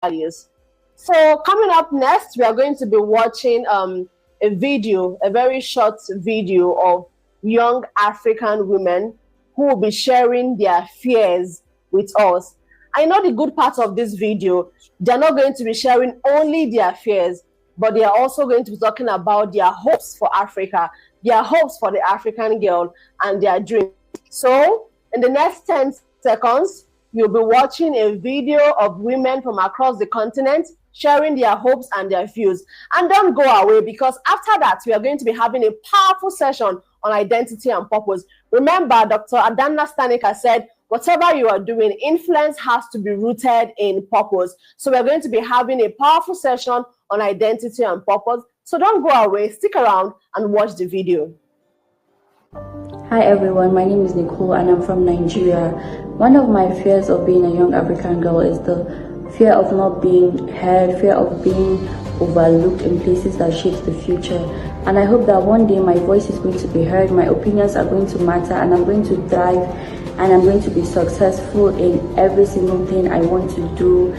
values. So coming up next, we are going to be watching a very short video of young African women who will be sharing their fears with us. I know the good part of this video, they're not going to be sharing only their fears, but they are also going to be talking about their hopes for Africa, their hopes for the African girl, and their dreams. So in the next 10 seconds, you'll be watching a video of women from across the continent sharing their hopes and their views. And don't go away, because after that, we are going to be having a powerful session on identity and purpose. Remember, Dr. Adanna Stanika said, whatever you are doing, influence has to be rooted in purpose. So we're going to be having a powerful session on identity and purpose. So don't go away, stick around and watch the video. Hi everyone, my name is Nicole and I'm from Nigeria. One of my fears of being a young African girl is the fear of not being heard, fear of being overlooked in places that shapes the future. And I hope that one day my voice is going to be heard, my opinions are going to matter, and I'm going to thrive, and I'm going to be successful in every single thing I want to do.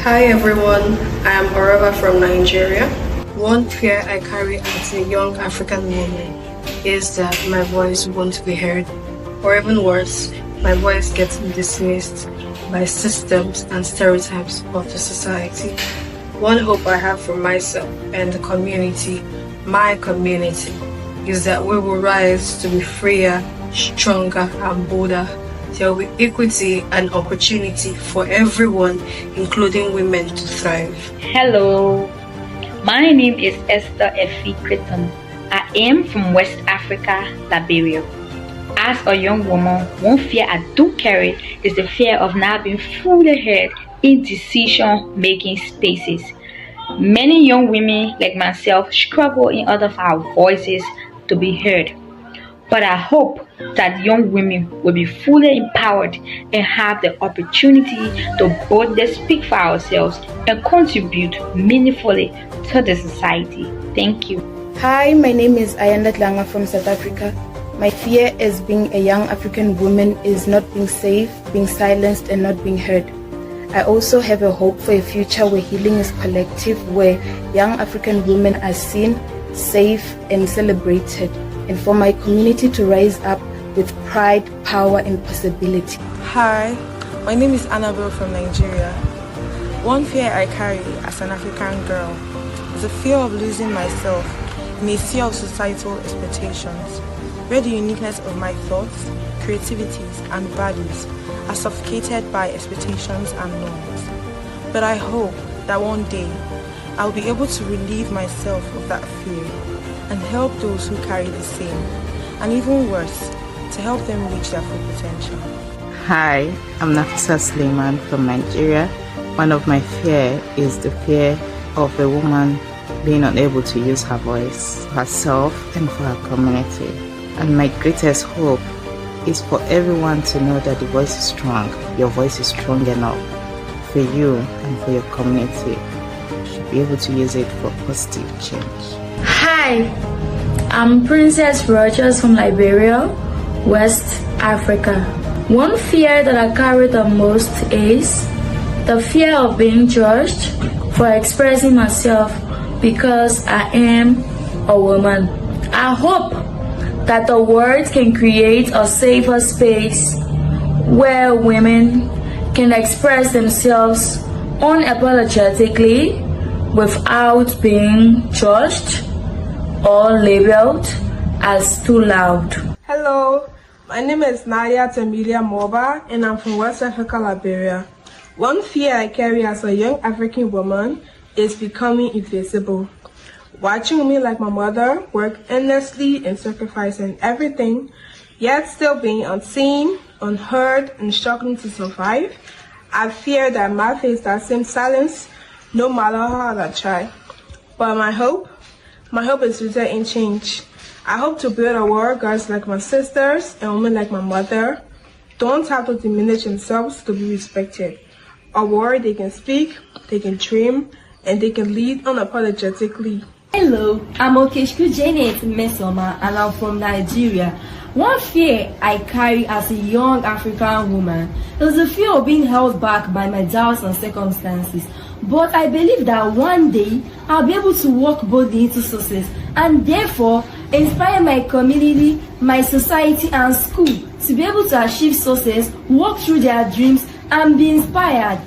Hi everyone, I am Oreva from Nigeria. One fear I carry as a young African woman is that my voice won't be heard, or even worse, my voice gets dismissed by systems and stereotypes of the society. One hope I have for myself and the community, my community, is that we will rise to be freer, stronger and bolder. There will be equity and opportunity for everyone, including women, to thrive. Hello, my name is Esther Effie Creton. I am from West Africa, Liberia. As a young woman, one fear I do carry is the fear of not being fully heard in decision-making spaces. Many young women like myself struggle in order for our voices to be heard. But I hope that young women will be fully empowered and have the opportunity to boldly speak for ourselves and contribute meaningfully to the society. Thank you. Hi, my name is Ayanda Tlanga from South Africa. My fear as being a young African woman is not being safe, being silenced, and not being heard. I also have a hope for a future where healing is collective, where young African women are seen, safe, and celebrated, and for my community to rise up with pride, power, and possibility. Hi, my name is Annabelle from Nigeria. One fear I carry as an African girl is the fear of losing myself in a sea of societal expectations, where the uniqueness of my thoughts, creativities, and values are suffocated by expectations and norms. But I hope that one day I'll be able to relieve myself of that fear and help those who carry the same, and even worse, to help them reach their full potential. Hi, I'm Nafisa Suleiman from Nigeria. One of my fear is the fear of a woman being unable to use her voice, for herself, and for her community. And my greatest hope is for everyone to know that the voice is strong. Your voice is strong enough for you and for your community. You should be able to use it for positive change. Hi, I'm Princess Rogers from Liberia, West Africa. One fear that I carry the most is the fear of being judged for expressing myself because I am a woman. I hope that the world can create a safer space where women can express themselves unapologetically without being judged or labeled as too loud. Hello, my name is Nadia Temilia Moba and I'm from West Africa, Liberia. One fear I carry as a young African woman is becoming invisible. Watching me like my mother work endlessly and sacrificing everything, yet still being unseen, unheard, and struggling to survive, I fear that my face that same silence no matter how hard I try. But my hope is rooted in change. I hope to build a world girls like my sisters and women like my mother don't have to diminish themselves to be respected. A world they can speak, they can dream, and they can lead unapologetically. Hello, I'm Okechukwu Janet Mesoma and I'm from Nigeria. One fear I carry as a young African woman is the fear of being held back by my doubts and circumstances. But I believe that one day I'll be able to walk boldly into success and therefore inspire my community, my society and school to be able to achieve success, walk through their dreams and be inspired.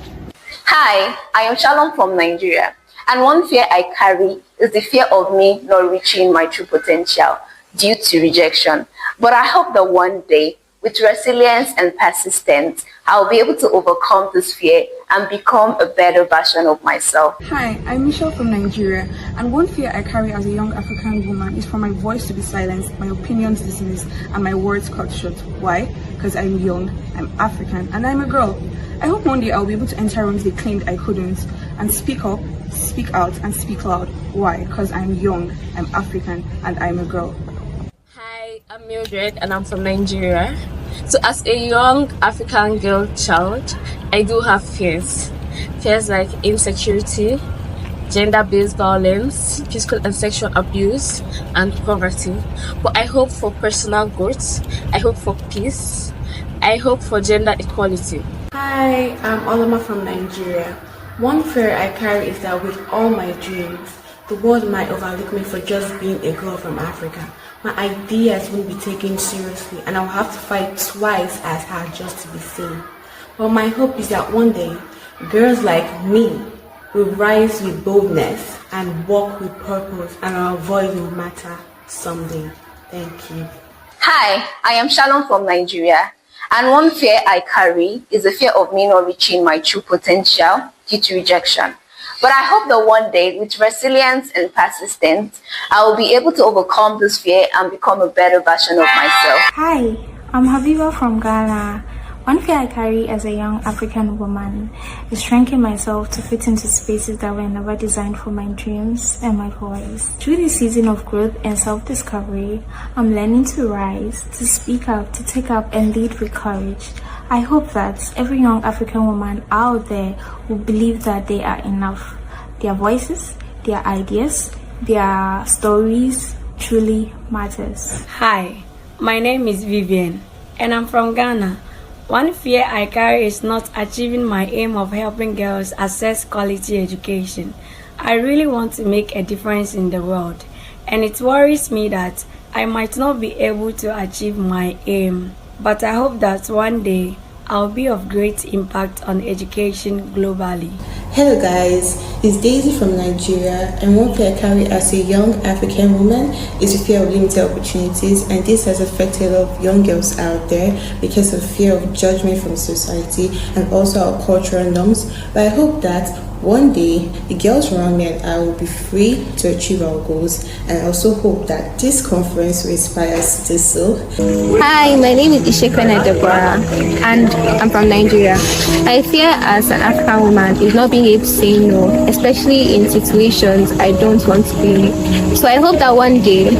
Hi, I am Shalom from Nigeria, and one fear I carry is the fear of me not reaching my true potential due to rejection. But I hope that one day, with resilience and persistence, I'll be able to overcome this fear and become a better version of myself. Hi, I'm Michelle from Nigeria, and one fear I carry as a young African woman is for my voice to be silenced, my opinions dismissed, and my words cut short. Why? Because I'm young, I'm African, and I'm a girl. I hope one day I'll be able to enter rooms they claimed I couldn't, and speak up, speak out, and speak loud. Why? Because I'm young, I'm African, and I'm a girl. Hi, I'm Mildred, and I'm from Nigeria. So as a young African girl child, I do have fears. Fears like insecurity, gender-based violence, physical and sexual abuse, and poverty. But I hope for personal growth, I hope for peace, I hope for gender equality. Hi, I'm Olama from Nigeria. One fear I carry is that with all my dreams, the world might overlook me for just being a girl from Africa. My ideas won't be taken seriously and I'll have to fight twice as hard just to be seen. But my hope is that one day, girls like me will rise with boldness and walk with purpose and our voice will matter someday. Thank you. Hi, I am Shalom from Nigeria. And one fear I carry is the fear of me not reaching my true potential due to rejection. But I hope that one day, with resilience and persistence, I will be able to overcome this fear and become a better version of myself. Hi, I'm Habiba from Ghana. One fear I carry as a young African woman is shrinking myself to fit into spaces that were never designed for my dreams and my voice. Through this season of growth and self-discovery, I'm learning to rise, to speak up, to take up and lead with courage. I hope that every young African woman out there will believe that they are enough. Their voices, their ideas, their stories truly matters. Hi, my name is Vivian and I'm from Ghana. One fear I carry is not achieving my aim of helping girls access quality education. I really want to make a difference in the world, and it worries me that I might not be able to achieve my aim. But I hope that one day I'll be of great impact on education globally. Hello guys, it's Daisy from Nigeria, and one fear I carry as a young African woman is the fear of limited opportunities, and this has affected a lot of young girls out there because of fear of judgment from society and also our cultural norms. But I hope that one day the girls around me and I will be free to achieve our goals, and I also hope that this conference will inspire us to do so. Hi, my name is Ishekwe Deborah and I'm from Nigeria. I fear as an African woman is not being able to say no, especially in situations I don't want to be in. So I hope that one day,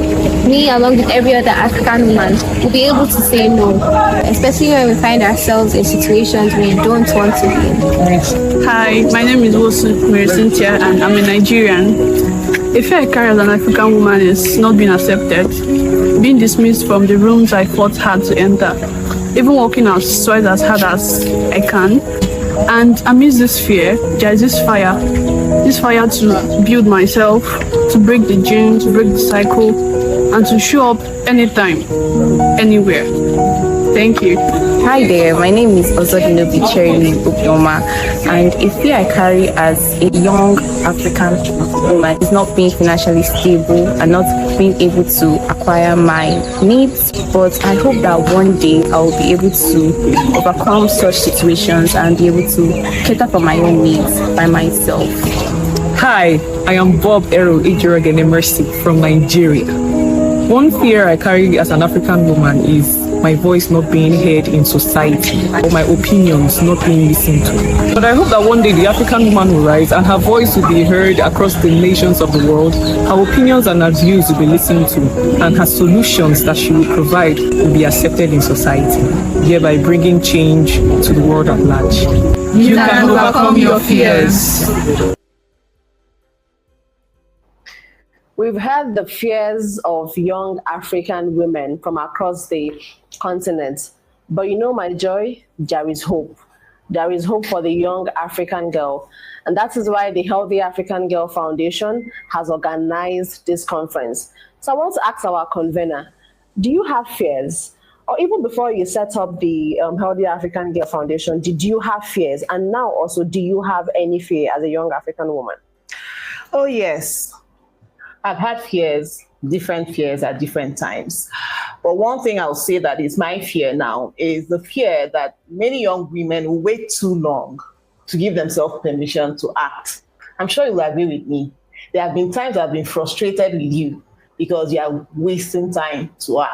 me along with every other African woman will be able to say no, especially when we find ourselves in situations we don't want to be in. Hi, my name is Mary Cynthia and I'm a Nigerian. A fear I carry as an African woman is not being accepted, being dismissed from the rooms I fought hard to enter, even working as twice as hard as I can. And amidst this fear, there is this fire to build myself, to break the gene, to break the cycle, and to show up anytime, anywhere. Thank you. Hi there, my name is Ozodinobi Cherry Obioma, and a fear I carry as a young African woman is not being financially stable and not being able to acquire my needs, but I hope that one day I will be able to overcome such situations and be able to cater for my own needs by myself. Hi, I am Bob Ero Ijirogene Mercy from Nigeria. One fear I carry as an African woman is my voice not being heard in society or my opinions not being listened to. But I hope that one day the African woman will rise and her voice will be heard across the nations of the world. Her opinions and her views will be listened to, and her solutions that she will provide will be accepted in society, thereby bringing change to the world at large. You can overcome your fears. We've heard the fears of young African women from across the continent. But you know, my joy, there is hope. There is hope for the young African girl. And that is why the Healthy African Girl Foundation has organized this conference. So I want to ask our convener, do you have fears? Or even before you set up the Healthy African Girl Foundation, did you have fears? And now also, do you have any fear as a young African woman? Oh, yes. I've had fears, different fears at different times. But one thing I'll say that is my fear now is the fear that many young women will wait too long to give themselves permission to act. I'm sure you'll agree with me. There have been times I've been frustrated with you because you are wasting time to act.